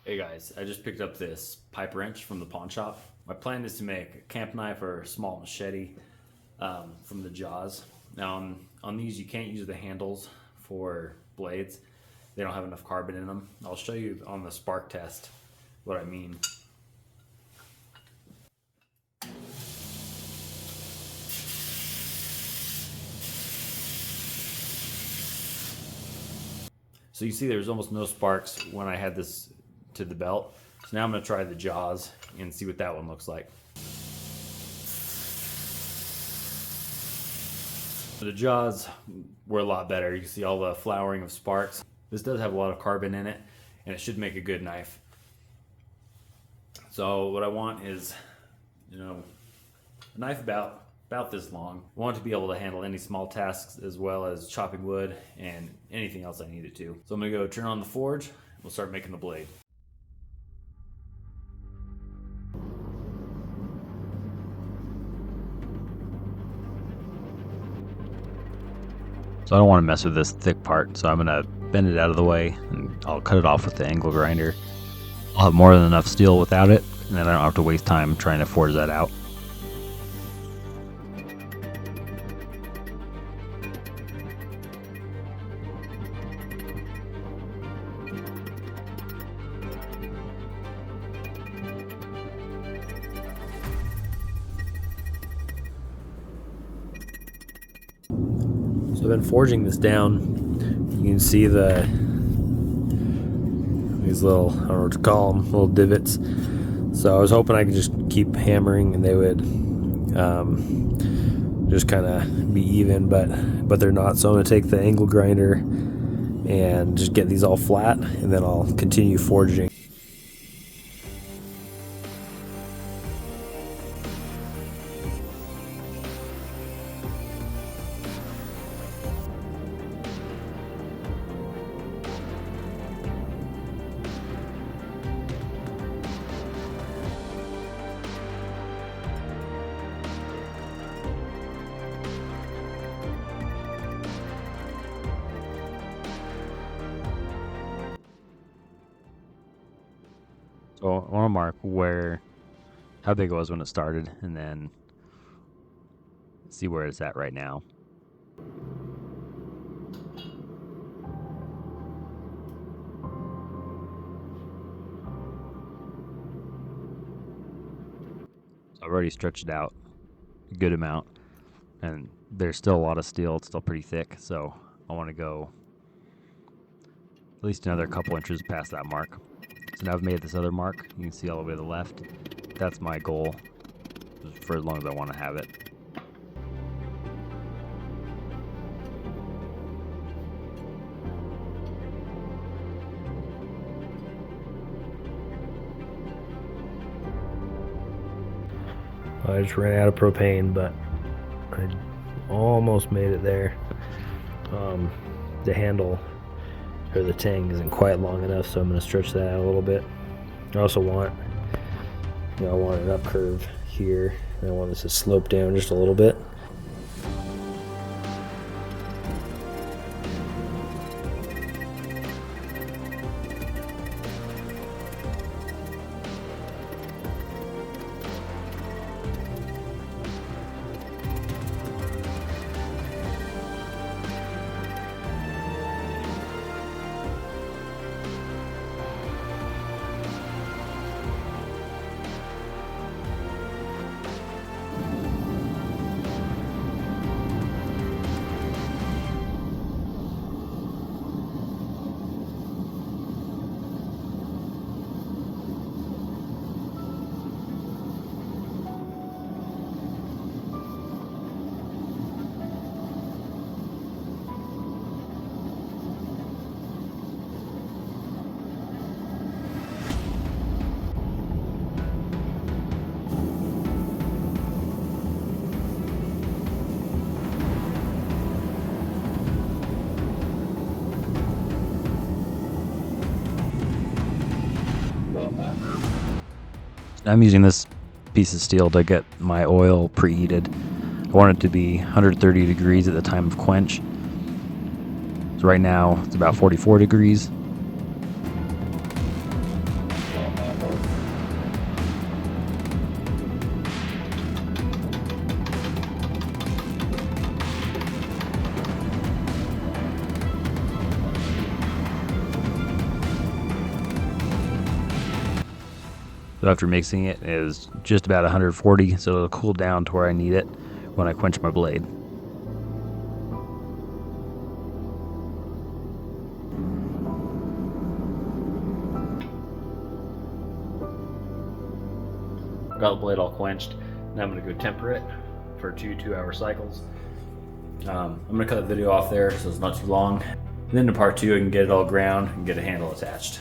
Hey guys, I just picked up this pipe wrench from the pawn shop. My plan is to make a camp knife or a small machete from the Jaws. Now on these you can't use the handles for blades. They don't have enough carbon in them. I'll show you on the spark test what I mean. So you see there's almost no sparks when I had this to the belt. So now I'm going to try the Jaws and see what that one looks like. The Jaws were a lot better. You can see all the flowering of sparks. This does have a lot of carbon in it, and it should make a good knife. So what I want is, a knife about this long. I want it to be able to handle any small tasks as well as chopping wood and anything else I need it to. So I'm gonna go turn on the forge. We'll start making the blade. So I don't want to mess with this thick part, so I'm going to bend it out of the way and I'll cut it off with the angle grinder. I'll have more than enough steel without it, and then I don't have to waste time trying to forge that out. So I've been forging this down. You can see these little, I don't know what to call them, little divots. So I was hoping I could just keep hammering and they would just kind of be even, but they're not. So I'm going to take the angle grinder and just get these all flat, and then I'll continue forging. So I want to mark how big it was when it started, and then see where it's at right now. So I've already stretched it out a good amount, and there's still a lot of steel. It's still pretty thick, so I want to go at least another couple inches past that mark. So now I've made this other mark. You can see all the way to the left. That's my goal for as long as I want to have it. I just ran out of propane, but I almost made it there. The handle or the tang isn't quite long enough, so I'm going to stretch that out a little bit. I also want, I want an up curve here, and I want this to slope down just a little bit. I'm using this piece of steel to get my oil preheated. I want it to be 130 degrees at the time of quench. So right now it's about 44 degrees. So after mixing it, it is just about 140, so it'll cool down to where I need it when I quench my blade. Got the blade all quenched. Now I'm gonna go temper it for 2 2-hour cycles. I'm gonna cut the video off there so it's not too long. And then in part 2 I can get it all ground and get a handle attached.